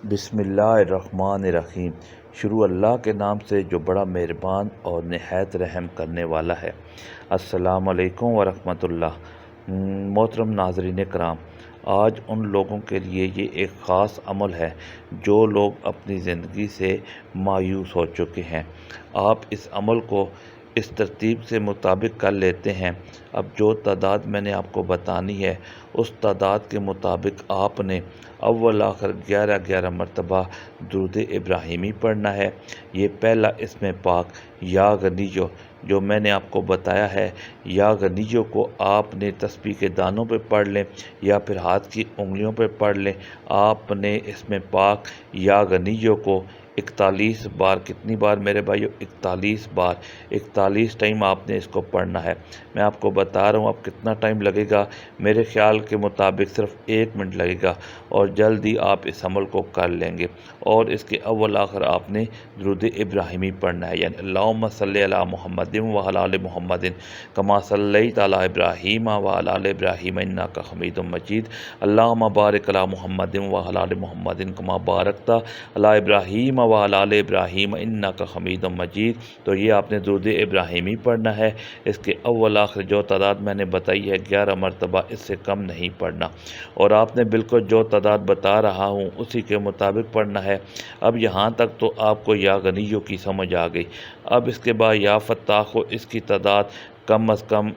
بسم اللہ الرحمن الرحیم۔ شروع اللہ کے نام سے جو بڑا مہربان اور نہایت رحم کرنے والا ہے۔ السلام علیکم ورحمۃ اللہ۔ محترم ناظرین کرام، آج ان لوگوں کے لیے یہ ایک خاص عمل ہے جو لوگ اپنی زندگی سے مایوس ہو چکے ہیں۔ آپ اس عمل کو اس ترتیب سے مطابق کر لیتے ہیں۔ اب جو تعداد میں نے آپ کو بتانی ہے اس تعداد کے مطابق آپ نے اول آخر 11 مرتبہ درود ابراہیمی پڑھنا ہے۔ یہ پہلا اسم پاک یا غنیو جو میں نے آپ کو بتایا ہے، یا غنیو کو آپ نے تسبیح کے دانوں پہ پڑھ لیں یا پھر ہاتھ کی انگلیوں پہ پڑھ لیں۔ آپ نے اسم پاک یا غنیو کو 41 بار، کتنی بار میرے بھائیو؟ 41 بار، 41 ٹائم آپ نے اس کو پڑھنا ہے۔ میں آپ کو بتا رہا ہوں اب کتنا ٹائم لگے گا، میرے خیال کے مطابق صرف 1 منٹ لگے گا، اور جلدی آپ اس عمل کو کر لیں گے۔ اور اس کے اول آخر آپ نے درود ابراہیمی پڑھنا ہے، یعنی اللہم صلی علی محمد وعلی آل محمد کما صلیت علی ابراہیم وعلی آل ابراہیم انک حمید مجید، اللہم بارک علی محمد وعلی آل محمد کما بارکت علی ابراہیم وعلی آل ابراہیم انک حمید مجید۔ تو یہ آپ نے درود ابراہیمی پڑھنا ہے۔ اس کے اول آخر جو تعداد میں نے بتائی ہے 11 مرتبہ، اس سے کم نہیں پڑھنا، اور آپ نے بالکل جو تعداد بتا رہا ہوں اسی کے مطابق پڑھنا ہے۔ اب یہاں تک تو آپ کو یا غنیو کی سمجھ آ گئی۔ اب اس کے بعد یا فتاح کو اس کی تعداد کم از کم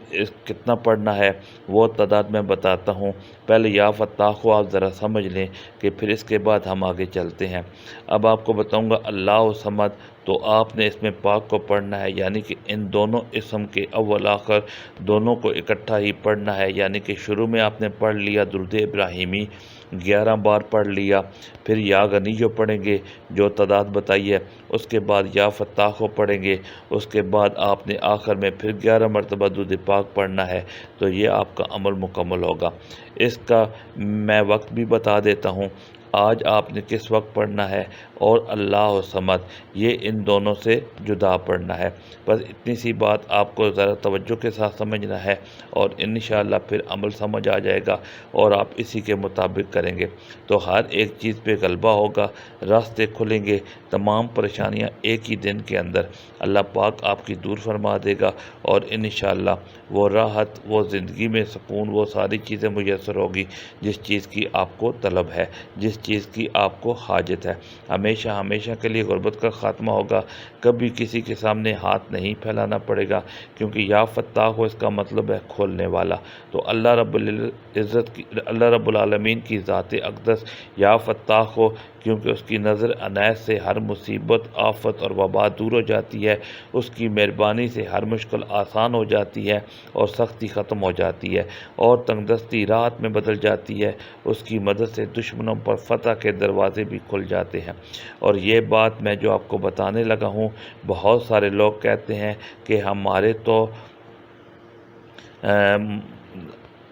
کتنا پڑھنا ہے وہ تعداد میں بتاتا ہوں۔ پہلے یا فتاح کو آپ ذرا سمجھ لیں کہ پھر اس کے بعد ہم آگے چلتے ہیں۔ اب آپ کو بتاؤں گا اللہ صمد، تو آپ نے اس میں پاک کو پڑھنا ہے، یعنی کہ ان دونوں اسم کے اول آخر دونوں کو اکٹھا ہی پڑھنا ہے، یعنی کہ شروع میں آپ نے پڑھ لیا درود ابراہیمی 11 بار پڑھ لیا، پھر یا غنیو پڑھیں گے جو تعداد بتائی ہے، اس کے بعد یا فتاح کو پڑھیں گے، اس کے بعد آپ نے آخر میں پھر 11 مرتبہ درود پاک پڑھنا ہے، تو یہ آپ کا عمل مکمل ہوگا۔ اس کا میں وقت بھی بتا دیتا ہوں، آج آپ نے کس وقت پڑھنا ہے، اور اللہ صمد یہ ان دونوں سے جدا پڑھنا ہے۔ بس اتنی سی بات آپ کو ذرا توجہ کے ساتھ سمجھنا ہے، اور انشاءاللہ پھر عمل سمجھ آ جائے گا اور آپ اسی کے مطابق کریں گے تو ہر ایک چیز پہ غلبہ ہوگا، راستے کھلیں گے، تمام پریشانیاں ایک ہی دن کے اندر اللہ پاک آپ کی دور فرما دے گا، اور انشاءاللہ وہ راحت، وہ زندگی میں سکون، وہ ساری چیزیں میسر ہوگی جس چیز کی آپ کو طلب ہے، جس چیز کی آپ کو حاجت ہے۔ ہمیشہ ہمیشہ کے لیے غربت کا خاتمہ ہوگا، کبھی کسی کے سامنے ہاتھ نہیں پھیلانا پڑے گا، کیونکہ یا فتاح ہو اس کا مطلب ہے کھولنے والا۔ تو اللہ رب العالمین کی ذات اقدس یا فتاح ہو، کیونکہ اس کی نظر عنایت سے ہر مصیبت، آفت اور وبا دور ہو جاتی ہے، اس کی مہربانی سے ہر مشکل آسان ہو جاتی ہے اور سختی ختم ہو جاتی ہے، اور تنگ دستی راحت میں بدل جاتی ہے، اس کی مدد سے دشمنوں پر فتح کے دروازے بھی کھل جاتے ہیں۔ اور یہ بات میں جو آپ کو بتانے لگا ہوں، بہت سارے لوگ کہتے ہیں کہ ہمارے تو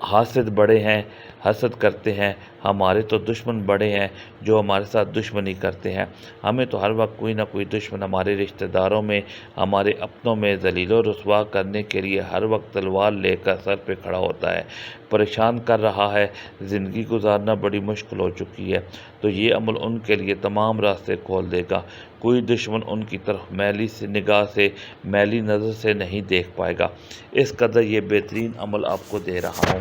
حاسد بڑے ہیں، حسد کرتے ہیں، ہمارے تو دشمن بڑے ہیں جو ہمارے ساتھ دشمنی کرتے ہیں، ہمیں تو ہر وقت کوئی نہ کوئی دشمن ہمارے رشتہ داروں میں، ہمارے اپنوں میں ذلیل و رسوا کرنے کے لیے ہر وقت تلوار لے کر سر پہ کھڑا ہوتا ہے، پریشان کر رہا ہے، زندگی گزارنا بڑی مشکل ہو چکی ہے۔ تو یہ عمل ان کے لیے تمام راستے کھول دے گا، کوئی دشمن ان کی طرف میلی سے نگاہ سے، میلی نظر سے نہیں دیکھ پائے گا۔ اس قدر یہ بہترین عمل آپ کو دے رہا ہوں،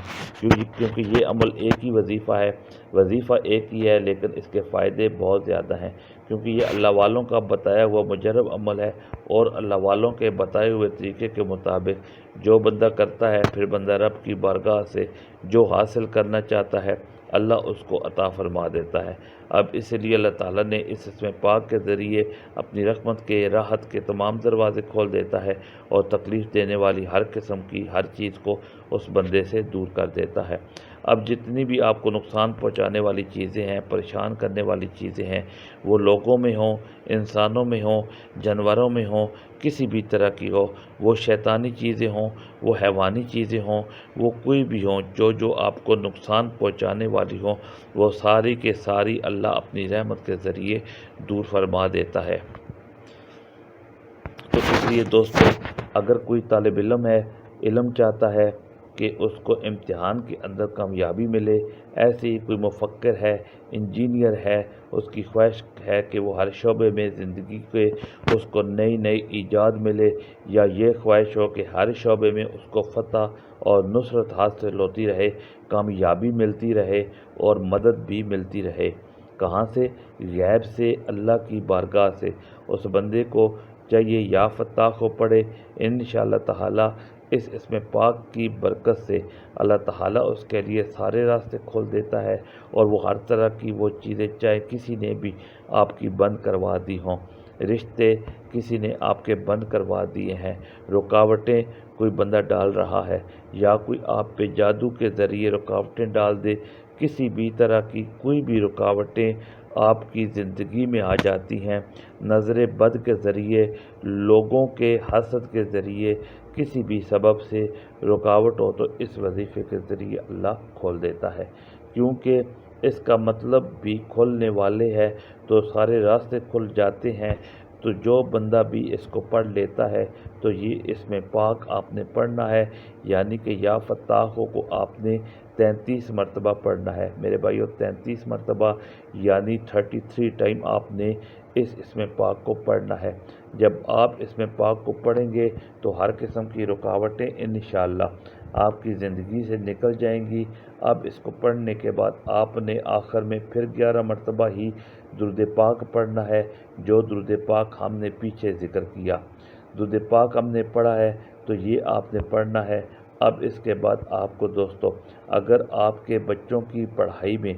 کیونکہ یہ عمل ایک ہی وظیفہ ہے، وظیفہ ایک ہی ہے، لیکن اس کے فائدے بہت زیادہ ہیں، کیونکہ یہ اللہ والوں کا بتایا ہوا مجرب عمل ہے، اور اللہ والوں کے بتائے ہوئے طریقے کے مطابق جو بندہ کرتا ہے، پھر بندہ رب کی بارگاہ سے جو حاصل کرنا چاہتا ہے اللہ اس کو عطا فرما دیتا ہے۔ اب اس لیے اللہ تعالیٰ نے اس اسم پاک کے ذریعے اپنی رحمت کے، راحت کے تمام دروازے کھول دیتا ہے، اور تکلیف دینے والی ہر قسم کی ہر چیز کو اس بندے سے دور کر دیتا ہے۔ اب جتنی بھی آپ کو نقصان پہنچانے والی چیزیں ہیں، پریشان کرنے والی چیزیں ہیں، وہ لوگوں میں ہوں، انسانوں میں ہوں، جانوروں میں ہوں، کسی بھی طرح کی ہو، وہ شیطانی چیزیں ہوں، وہ حیوانی چیزیں ہوں، وہ کوئی بھی ہوں، جو آپ کو نقصان پہنچانے والی ہوں، وہ ساری کے ساری اللہ اپنی رحمت کے ذریعے دور فرما دیتا ہے۔ تو اس لیے دوستو، اگر کوئی طالب علم ہے، علم چاہتا ہے کہ اس کو امتحان کے اندر کامیابی ملے۔ ایسے ہی کوئی مفکر ہے، انجینئر ہے، اس کی خواہش ہے کہ وہ ہر شعبے میں زندگی کے اس کو نئی نئی ایجاد ملے، یا یہ خواہش ہو کہ ہر شعبے میں اس کو فتح اور نصرت حاصل ہوتی رہے، کامیابی ملتی رہے اور مدد بھی ملتی رہے۔ کہاں سے؟ غیب سے، اللہ کی بارگاہ سے۔ اس بندے کو چاہیے یا فتح کو پڑھے، انشاءاللہ تعالی اس اسم پاک کی برکت سے اللہ تعالیٰ اس کے لیے سارے راستے کھول دیتا ہے، اور وہ ہر طرح کی وہ چیزیں، چاہے کسی نے بھی آپ کی بند کروا دی ہوں، رشتے کسی نے آپ کے بند کروا دیے ہیں، رکاوٹیں کوئی بندہ ڈال رہا ہے، یا کوئی آپ پہ جادو کے ذریعے رکاوٹیں ڈال دے، کسی بھی طرح کی کوئی بھی رکاوٹیں آپ کی زندگی میں آ جاتی ہیں، نظر بد کے ذریعے، لوگوں کے حسد کے ذریعے، کسی بھی سبب سے رکاوٹ ہو تو اس وظیفے کے ذریعے اللہ کھول دیتا ہے، کیونکہ اس کا مطلب بھی کھولنے والے ہے تو سارے راستے کھل جاتے ہیں۔ تو جو بندہ بھی اس کو پڑھ لیتا ہے تو یہ اسم پاک آپ نے پڑھنا ہے، یعنی کہ یا فتاح کو آپ نے 33 مرتبہ پڑھنا ہے میرے بھائیو، 33 مرتبہ یعنی 33 ٹائم آپ نے اس اسم پاک کو پڑھنا ہے۔ جب آپ اسم پاک کو پڑھیں گے تو ہر قسم کی رکاوٹیں انشاءاللہ آپ کی زندگی سے نکل جائیں گی۔ اب اس کو پڑھنے کے بعد آپ نے آخر میں پھر 11 مرتبہ ہی درود پاک پڑھنا ہے، جو درود پاک ہم نے پیچھے ذکر کیا۔ درود پاک ہم نے پڑھا ہے تو یہ آپ نے پڑھنا ہے۔ اب اس کے بعد آپ کو دوستو، اگر آپ کے بچوں کی پڑھائی میں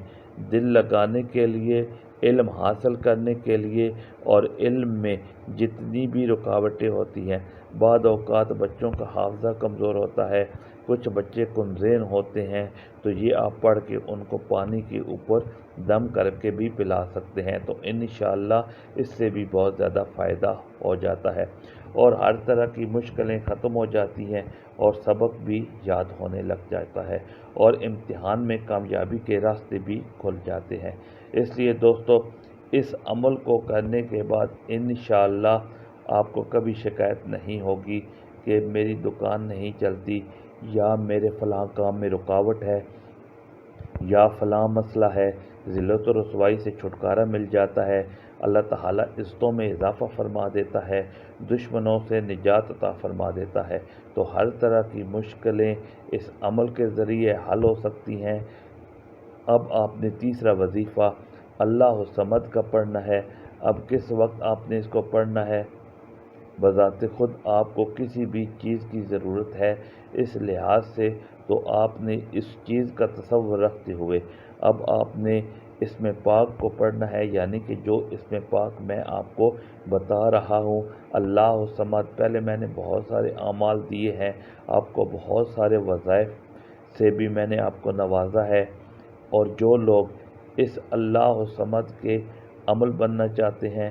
دل لگانے کے لیے، علم حاصل کرنے کے لیے، اور علم میں جتنی بھی رکاوٹیں ہوتی ہیں، بعض اوقات بچوں کا حافظہ کمزور ہوتا ہے، کچھ بچے کمزین ہوتے ہیں، تو یہ آپ پڑھ کے ان کو پانی کے اوپر دم کر کے بھی پلا سکتے ہیں، تو انشاءاللہ اس سے بھی بہت زیادہ فائدہ ہو جاتا ہے، اور ہر طرح کی مشکلیں ختم ہو جاتی ہیں، اور سبق بھی یاد ہونے لگ جاتا ہے، اور امتحان میں کامیابی کے راستے بھی کھل جاتے ہیں۔ اس لیے دوستو، اس عمل کو کرنے کے بعد انشاءاللہ آپ کو کبھی شکایت نہیں ہوگی کہ میری دکان نہیں چلتی، یا میرے فلاں کام میں رکاوٹ ہے، یا فلاں مسئلہ ہے۔ ذلت و رسوائی سے چھٹکارا مل جاتا ہے، اللہ تعالیٰ عزتوں میں اضافہ فرما دیتا ہے، دشمنوں سے نجات عطا فرما دیتا ہے، تو ہر طرح کی مشکلیں اس عمل کے ذریعے حل ہو سکتی ہیں۔ اب آپ نے تیسرا وظیفہ اللہ الصمد کا پڑھنا ہے۔ اب کس وقت آپ نے اس کو پڑھنا ہے؟ بذات خود آپ کو کسی بھی چیز کی ضرورت ہے، اس لحاظ سے تو آپ نے اس چیز کا تصور رکھتے ہوئے اب آپ نے اسم پاک کو پڑھنا ہے، یعنی کہ جو اسم پاک میں آپ کو بتا رہا ہوں، اللہ الصمد۔ پہلے میں نے بہت سارے اعمال دیے ہیں آپ کو، بہت سارے وظائف سے بھی میں نے آپ کو نوازا ہے، اور جو لوگ اس اللہ الصمد کے عمل بننا چاہتے ہیں،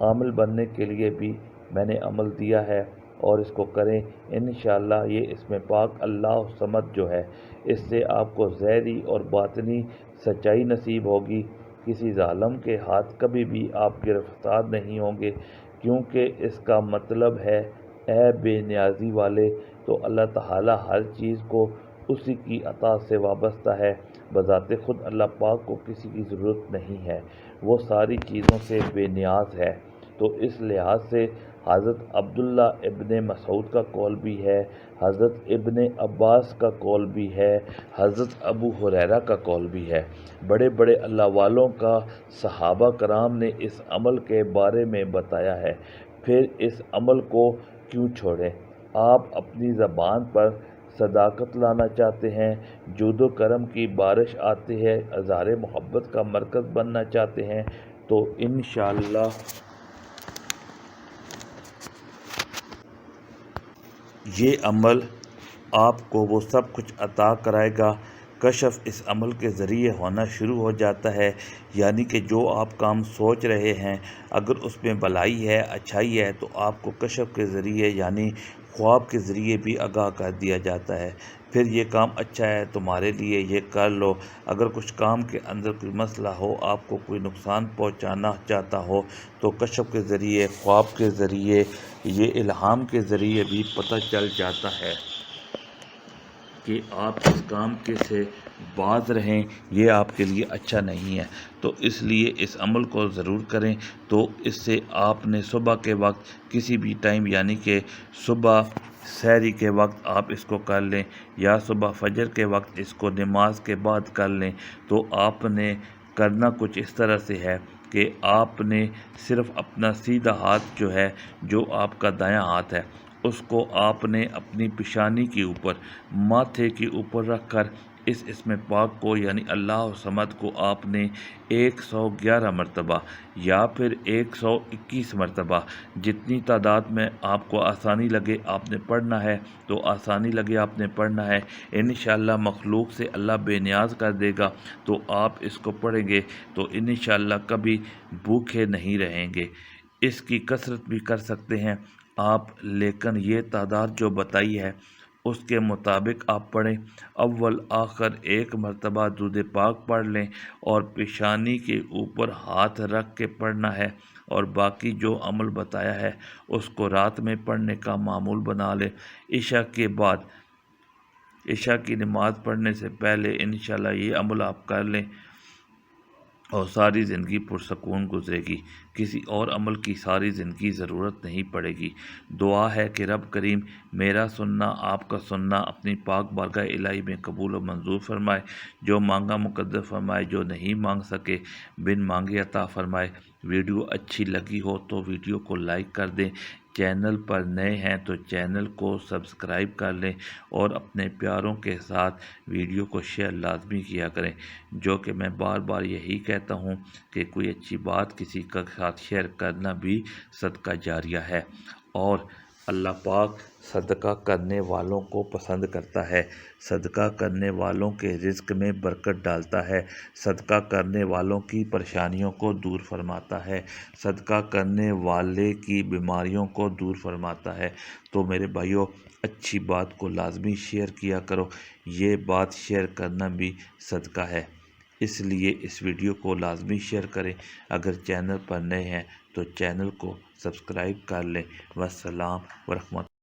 عامل بننے کے لیے بھی میں نے عمل دیا ہے، اور اس کو کریں انشاءاللہ۔ یہ اسم پاک اللہ الصمد جو ہے، اس سے آپ کو ظاہری اور باطنی سچائی نصیب ہوگی، کسی ظالم کے ہاتھ کبھی بھی آپ گرفتار نہیں ہوں گے، کیونکہ اس کا مطلب ہے اے بے نیازی والے، تو اللہ تعالیٰ ہر چیز کو اسی کی عطا سے وابستہ ہے، بذات خود اللہ پاک کو کسی کی ضرورت نہیں ہے، وہ ساری چیزوں سے بے نیاز ہے۔ تو اس لحاظ سے حضرت عبداللہ ابن مسعود کا قول بھی ہے، حضرت ابن عباس کا قول بھی ہے، حضرت ابو ہریرہ کا قول بھی ہے، بڑے بڑے اللہ والوں کا، صحابہ کرام نے اس عمل کے بارے میں بتایا ہے۔ پھر اس عمل کو کیوں چھوڑیں؟ آپ اپنی زبان پر صداقت لانا چاہتے ہیں، جود و کرم کی بارش آتی ہے، اظہار محبت کا مرکز بننا چاہتے ہیں، تو انشاءاللہ یہ عمل آپ کو وہ سب کچھ عطا کرائے گا۔ کشف اس عمل کے ذریعے ہونا شروع ہو جاتا ہے، یعنی کہ جو آپ کام سوچ رہے ہیں، اگر اس میں بھلائی ہے، اچھائی ہے، تو آپ کو کشف کے ذریعے یعنی خواب کے ذریعے بھی آگاہ کر دیا جاتا ہے۔ پھر یہ کام اچھا ہے تمہارے لیے، یہ کر لو۔ اگر کچھ کام کے اندر کوئی مسئلہ ہو، آپ کو کوئی نقصان پہنچانا چاہتا ہو، تو کشف کے ذریعے، خواب کے ذریعے، یہ الہام کے ذریعے بھی پتہ چل جاتا ہے۔ کہ آپ اس کام کے سے باز رہیں، یہ آپ کے لیے اچھا نہیں ہے، تو اس لیے اس عمل کو ضرور کریں۔ تو اس سے آپ نے صبح کے وقت کسی بھی ٹائم، یعنی کہ صبح سحری کے وقت آپ اس کو کر لیں، یا صبح فجر کے وقت اس کو نماز کے بعد کر لیں، تو آپ نے کرنا کچھ اس طرح سے ہے کہ آپ نے صرف اپنا سیدھا ہاتھ جو ہے، جو آپ کا دایاں ہاتھ ہے، اس کو آپ نے اپنی پیشانی کے اوپر، ماتھے کے اوپر رکھ کر اس اسم پاک کو، یعنی اللہ الصمد کو آپ نے 111 مرتبہ یا پھر 121 مرتبہ، جتنی تعداد میں آپ کو آسانی لگے آپ نے پڑھنا ہے، تو آسانی لگے آپ نے پڑھنا ہے۔ انشاءاللہ مخلوق سے اللہ بے نیاز کر دے گا، تو آپ اس کو پڑھیں گے تو انشاءاللہ کبھی بھوکے نہیں رہیں گے۔ اس کی کثرت بھی کر سکتے ہیں آپ، لیکن یہ تعداد جو بتائی ہے اس کے مطابق آپ پڑھیں۔ اول آخر 1 مرتبہ درود پاک پڑھ لیں، اور پیشانی کے اوپر ہاتھ رکھ کے پڑھنا ہے، اور باقی جو عمل بتایا ہے اس کو رات میں پڑھنے کا معمول بنا لیں۔ عشاء کے بعد، عشاء کی نماز پڑھنے سے پہلے انشاءاللہ یہ عمل آپ کر لیں، اور ساری زندگی پرسکون گزرے گی، کسی اور عمل کی ساری زندگی ضرورت نہیں پڑے گی۔ دعا ہے کہ رب کریم میرا سننا، آپ کا سننا اپنی پاک بارگاہ الہی میں قبول و منظور فرمائے، جو مانگا مقدر فرمائے، جو نہیں مانگ سکے بن مانگے عطا فرمائے۔ ویڈیو اچھی لگی ہو تو ویڈیو کو لائک کر دیں، چینل پر نئے ہیں تو چینل کو سبسکرائب کر لیں، اور اپنے پیاروں کے ساتھ ویڈیو کو شیئر لازمی کیا کریں، جو کہ میں بار بار یہی کہتا ہوں کہ کوئی اچھی بات کسی کے ساتھ شیئر کرنا بھی صدقہ جاریہ ہے، اور اللہ پاک صدقہ کرنے والوں کو پسند کرتا ہے، صدقہ کرنے والوں کے رزق میں برکت ڈالتا ہے، صدقہ کرنے والوں کی پریشانیوں کو دور فرماتا ہے، صدقہ کرنے والے کی بیماریوں کو دور فرماتا ہے۔ تو میرے بھائیوں، اچھی بات کو لازمی شیئر کیا کرو، یہ بات شیئر کرنا بھی صدقہ ہے، اس لیے اس ویڈیو کو لازمی شیئر کریں۔ اگر چینل پر نئے ہیں تو چینل کو سبسکرائب کر لیں۔ والسلام ورحمۃ